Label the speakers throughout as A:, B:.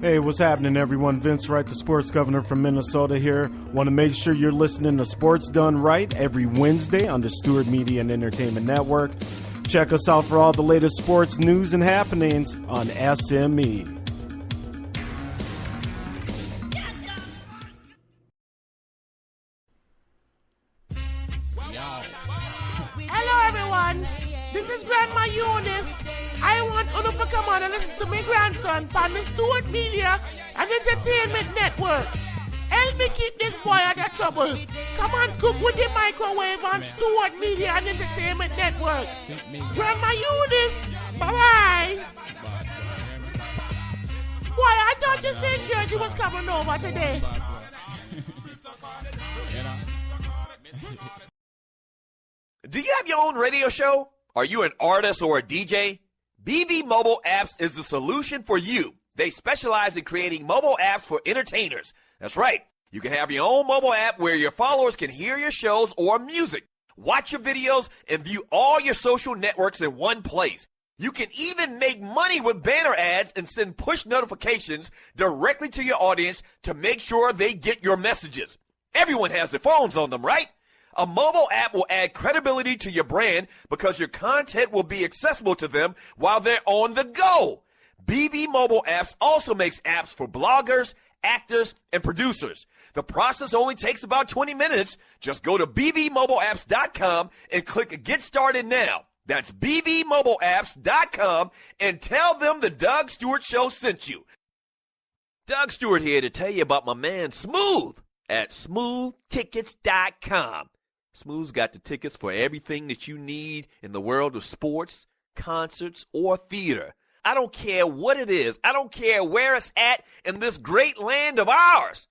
A: Hey, what's happening, everyone? Vince Wright, the sports governor from Minnesota here. Want to make sure you're listening to Sports Done Right every Wednesday on the Stewart Media and Entertainment Network. Check us out for all the latest sports news and happenings on SME.
B: Hello, everyone. This is Grandma Eunice. I want you to come on and listen to my grandson on the Stewart Media and Entertainment Network. Help me keep this boy out of trouble. Come on, cook with the microwave on Stewart Media and Entertainment Network. Grandma Eunice, bye-bye. Boy, I thought you said Georgie was coming over today.
C: Do you have your own radio show? Are you an artist or a DJ? BB Mobile Apps is the solution for you. They specialize in creating mobile apps for entertainers. That's right. You can have your own mobile app where your followers can hear your shows or music, watch your videos, and view all your social networks in one place. You can even make money with banner ads and send push notifications directly to your audience to make sure they get your messages. Everyone has their phones on them, right? A mobile app will add credibility to your brand because your content will be accessible to them while they're on the go. BB Mobile Apps also makes apps for bloggers, actors, and producers. The process only takes about 20 minutes. Just go to bbmobileapps.com and click Get Started Now. That's bbmobileapps.com and tell them the Doug Stewart Show sent you. Doug Stewart here to tell you about my man Smooth at smoothtickets.com. Smooth's got the tickets for everything that you need in the world of sports, concerts, or theater. I don't care what it is. I don't care where it's at in this great land of ours.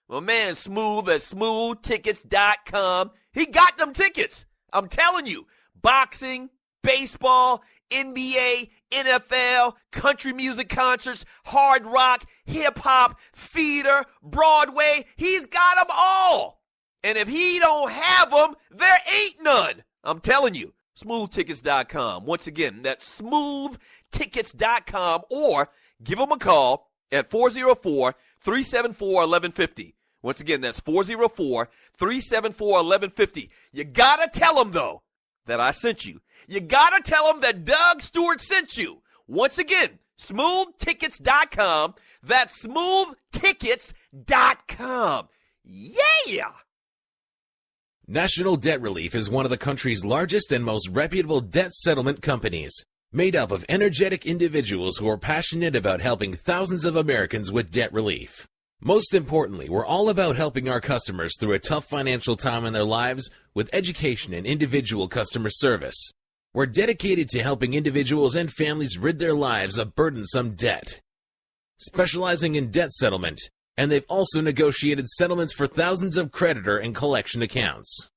C: My man Smooth at smoothtickets.com, he got them tickets. I'm telling you, boxing, baseball, NBA, NFL, country music concerts, hard rock, hip-hop, theater, Broadway, he's got them all. And if he don't have them, there ain't none. I'm telling you, smoothtickets.com. Once again, that's smoothtickets.com, or give him a call at 404-374-1150. Once again, that's 404-374-1150. You got to tell him, though, that I sent you. You got to tell him that Doug Stewart sent you. Once again, smoothtickets.com. That's smoothtickets.com. Yeah!
D: National Debt Relief is one of the country's largest and most reputable debt settlement companies, made up of energetic individuals who are passionate about helping thousands of Americans with debt relief. Most importantly, we're all about helping our customers through a tough financial time in their lives with education and individual customer service. We're dedicated to helping individuals and families rid their lives of burdensome debt. Specializing in debt settlement, and they've also negotiated settlements for thousands of creditor and collection accounts.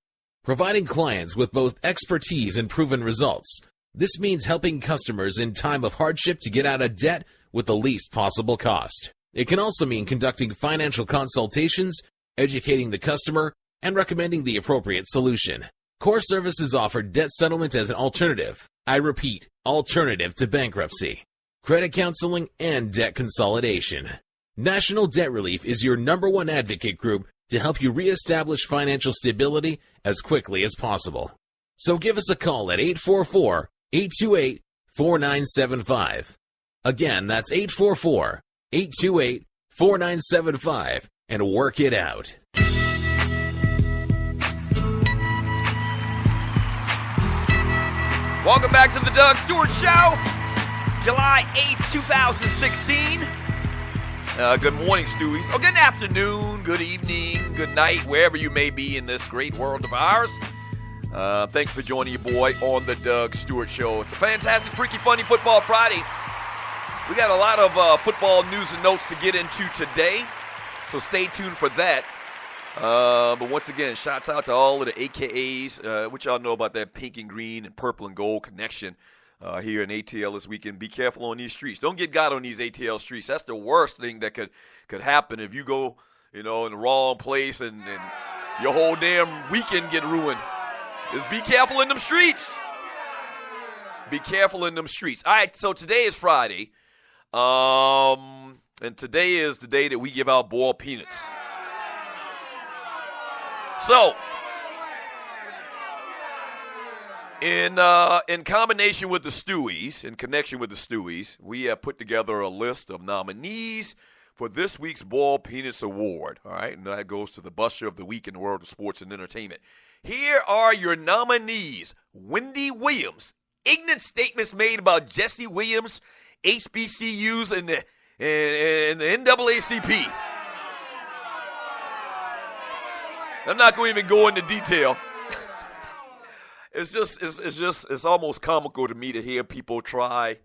D: Providing clients with both expertise and proven results, this means helping customers in time of hardship to get out of debt with the least possible cost. It can also mean conducting financial consultations, educating the customer, and recommending the appropriate solution. Core Services offer debt settlement as an alternative. I repeat, alternative to bankruptcy, credit counseling, and debt consolidation. National Debt Relief is your #1 advocate group to help you reestablish financial stability as quickly as possible. So give us a call at 844-828-4975. Again, that's 844-828-4975, and work it out.
C: Welcome back to the Doug Stewart Show, July 8th, 2016. Good morning, Stewies. Or good afternoon, good evening, good night, wherever you may be in this great world of ours. Thanks for joining your boy on the Doug Stewart Show. It's a fantastic, freaky, funny Football Friday. We got a lot of football news and notes to get into today, so stay tuned for that. But once again, shouts out to all of the AKAs, which y'all know about that pink and green and purple and gold connection here in ATL this weekend. Be careful on these streets. Don't get got on these ATL streets. That's the worst thing that could happen if you go, in the wrong place and your whole damn weekend get ruined. Just be careful in them streets. Be careful in them streets. All right, so today is Friday. And today is the day that we give out boiled peanuts. So, in combination with the Stewies, in connection with the Stewies, we have put together a list of nominees for this week's Boiled Peanuts Award. All right, and that goes to the Buster of the Week in the world of sports and entertainment. Here are your nominees. Wendy Williams. Ignorant statements made about Jesse Williams, HBCUs, and the NAACP. I'm not going to even go into detail. It's almost comical to me to hear people try,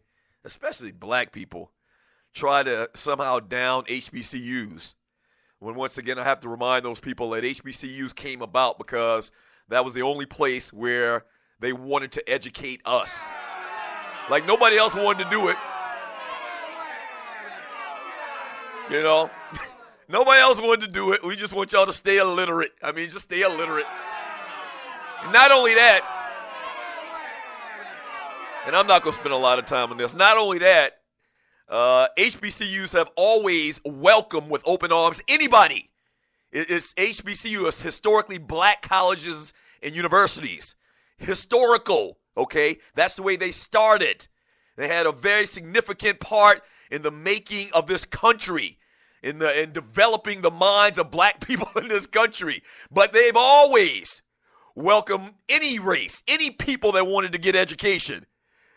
C: especially black people, try to somehow down HBCUs. When once again I have to remind those people that HBCUs came about because that was the only place where they wanted to educate us. Like nobody else wanted to do it. You know? Nobody else wanted to do it. We just want y'all to stay illiterate. I mean, just stay illiterate. And not only that, and I'm not going to spend a lot of time on this, not only that, HBCUs have always welcomed with open arms anybody. It's HBCU, it's historically black colleges and universities. Historical, okay? That's the way they started. They had a very significant part in the making of this country, in developing the minds of black people in this country. But they've always welcomed any race, any people that wanted to get education.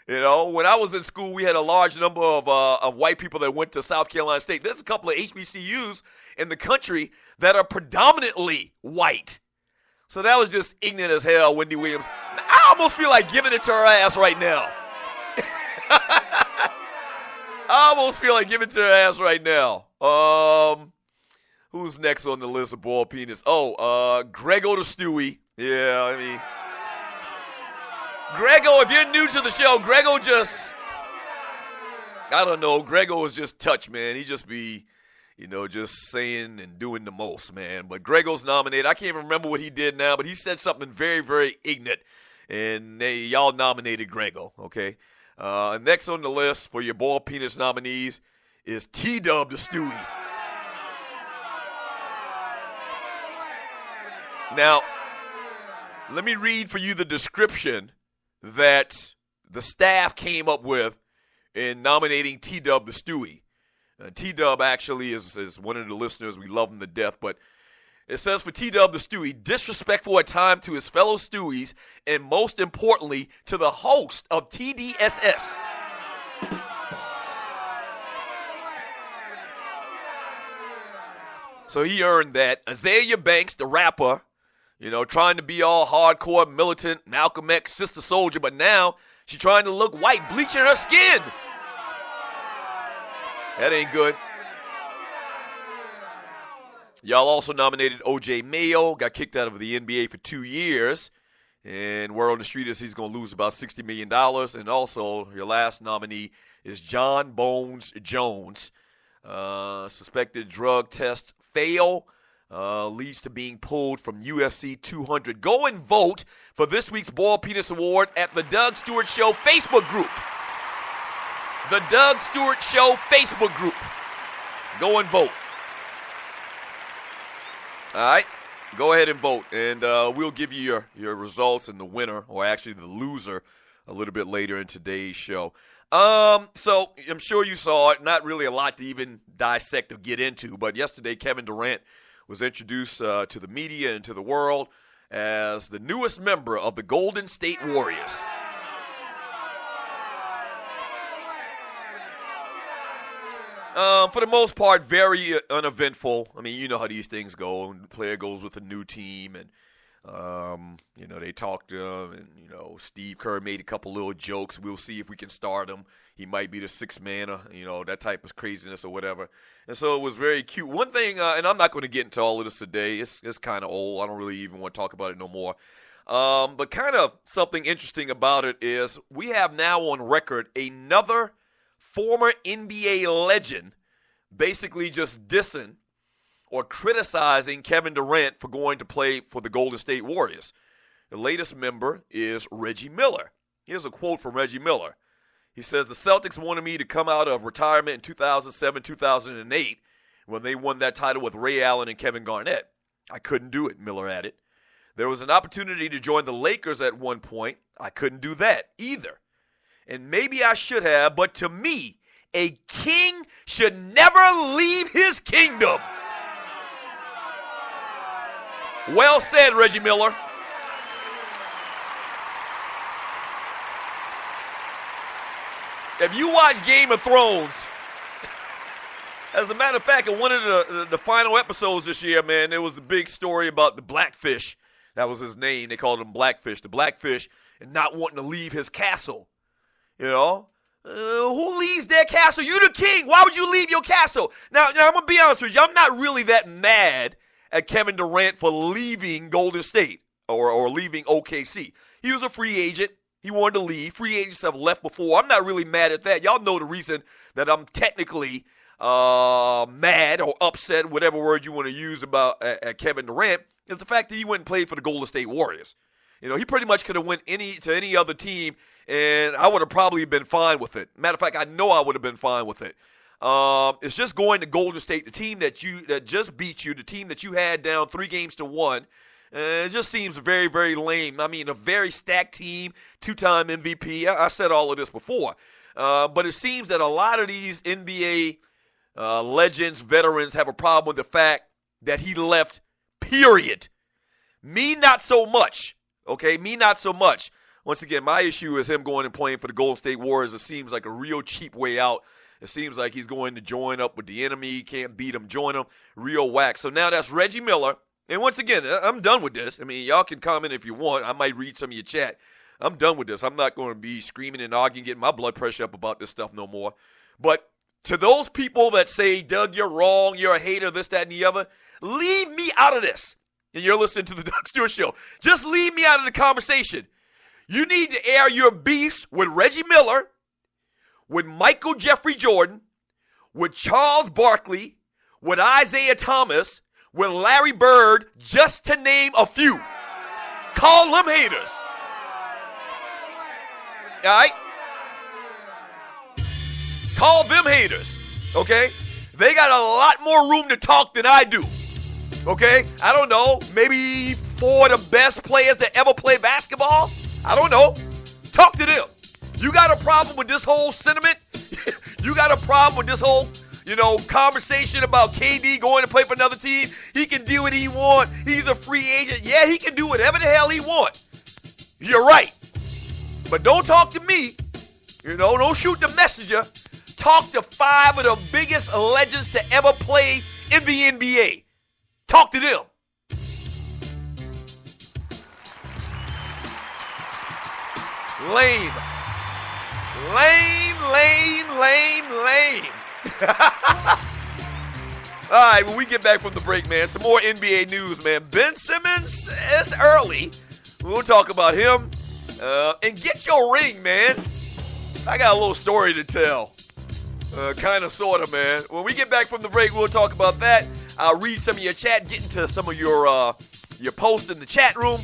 C: You know, when I was in school, we had a large number of white people that went to South Carolina State. There's a couple of HBCUs in the country that are predominantly white. So that was just ignorant as hell, Wendy Williams. I almost feel like giving it to her ass right now. I almost feel like giving it to her ass right now. Who's next on the list of boiled penis? Grego the Stewie. Yeah, I mean, Grego, if you're new to the show, Grego is just touch, man. He just be, just saying and doing the most, man. But Grego's nominated. I can't even remember what he did now, but he said something very, very ignorant. And y'all nominated Grego, okay? Next on the list for your boiled penis nominees is T-Dub the Stewie. Now, let me read for you the description that the staff came up with in nominating T-Dub the Stewie. T-Dub actually is one of the listeners. We love him to death. But it says for T-Dub the Stewie, disrespectful at times to his fellow Stewies, and most importantly, to the host of TDSS. So he earned that. Azalea Banks, the rapper, trying to be all hardcore, militant, Malcolm X, sister soldier, but now she's trying to look white, bleaching her skin. That ain't good. Y'all also nominated O.J. Mayo, got kicked out of the NBA for 2 years, and word on the street is he's going to lose about $60 million. And also, your last nominee is John Bones Jones. Suspected drug test fail. Leads to being pulled from UFC 200. Go and vote for this week's Boiled Penis Award at the Doug Stewart Show Facebook group. The Doug Stewart Show Facebook group. Go and vote. All right? Go ahead and vote, and we'll give you your results and the winner, or actually the loser, a little bit later in today's show. So I'm sure you saw it. Not really a lot to even dissect or get into, but yesterday Kevin Durant was introduced to the media and to the world as the newest member of the Golden State Warriors. For the most part, very uneventful. I mean, you know how these things go. The player goes with a new team, and they talked to him, and Steve Kerr made a couple little jokes. We'll see if we can start him. He might be the sixth man, that type of craziness or whatever. And so it was very cute. One thing, and I'm not going to get into all of this today. It's kind of old. I don't really even want to talk about it no more. But kind of something interesting about it is we have now on record another former NBA legend basically just dissing or criticizing Kevin Durant for going to play for the Golden State Warriors. The latest member is Reggie Miller. Here's a quote from Reggie Miller. He says the Celtics wanted me to come out of retirement in 2007, 2008 when they won that title with Ray Allen and Kevin Garnett. I couldn't do it, Miller added. There was an opportunity to join the Lakers at one point. I couldn't do that either. And maybe I should have, but to me, a king should never leave his kingdom. Well said, Reggie Miller. If you watch Game of Thrones, as a matter of fact, in one of the final episodes this year, man, there was a big story about the Blackfish. That was his name. They called him Blackfish. The Blackfish, and not wanting to leave his castle. You know? Who leaves their castle? You the king. Why would you leave your castle? Now I'm going to be honest with you. I'm not really that mad at Kevin Durant for leaving Golden State or leaving OKC. He was a free agent. He wanted to leave. Free agents have left before. I'm not really mad at that. Y'all know the reason that I'm technically mad or upset, whatever word you want to use about Kevin Durant, is the fact that he went and played for the Golden State Warriors. You know, he pretty much could have went to any other team, and I would have probably been fine with it. Matter of fact, I know I would have been fine with it. It's just going to Golden State, the team that just beat you, the team that you had down 3-1. It just seems very, very lame. I mean, a very stacked team, 2-time MVP. I said all of this before. But it seems that a lot of these NBA legends, veterans, have a problem with the fact that he left, period. Me, not so much. Okay, me, not so much. Once again, my issue is him going and playing for the Golden State Warriors. It seems like a real cheap way out. It seems like he's going to join up with the enemy. Can't beat him, join him. Real whack. So now that's Reggie Miller. And once again, I'm done with this. I mean, y'all can comment if you want. I might read some of your chat. I'm done with this. I'm not going to be screaming and arguing, getting my blood pressure up about this stuff no more. But to those people that say, Doug, you're wrong, you're a hater, this, that, and the other, leave me out of this. And you're listening to the Doug Stewart Show. Just leave me out of the conversation. You need to air your beefs with Reggie Miller, with Michael Jeffrey Jordan, with Charles Barkley, with Isaiah Thomas, with Larry Bird, just to name a few. Call them haters. All right? Call them haters, okay? They got a lot more room to talk than I do, okay? I don't know, maybe 4 of the best players that ever play basketball? I don't know. Talk to them. You got a problem with this whole sentiment? You got a problem with this whole, conversation about KD going to play for another team? He can do what he wants. He's a free agent. Yeah, he can do whatever the hell he wants. You're right. But don't talk to me. Don't shoot the messenger. Talk to 5 of the biggest legends to ever play in the NBA. Talk to them. Lame. All right, when we get back from the break, man, some more NBA news, man. Ben Simmons, it's early. We'll talk about him. And get your ring, man. I got a little story to tell. Kind of, sort of, man. When we get back from the break, we'll talk about that. I'll read some of your chat, get into some of your posts in the chat room.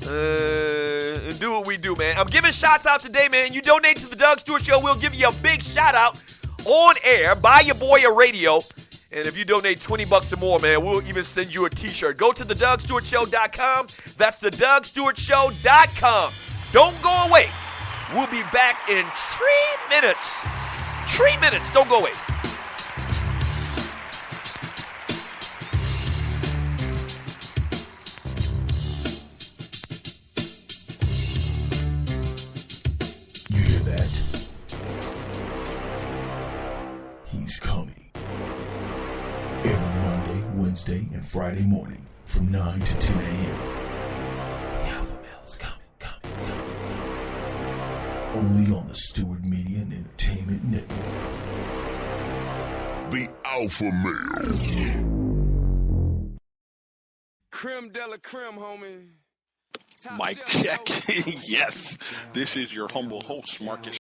C: And do what we do, man. I'm giving shots out today, man. You donate to the Doug Stewart Show, we'll give you a big shout out on air. Buy your boy a radio. And if you donate $20 or more, man, we'll even send you a t-shirt. Go to thedougstewartshow.com. That's thedougstewartshow.com. Don't go away. We'll be back in 3 minutes. 3 minutes. Don't go away.
E: You hear that? He's coming. Every Monday, Wednesday, and Friday morning from 9 to 10 a.m. The Alpha Male's coming. Only on the Stewart Media and Entertainment Network.
F: The Alpha Male.
G: Creme de la creme, homie.
H: Mic check. Yes, this is your humble host, Marcus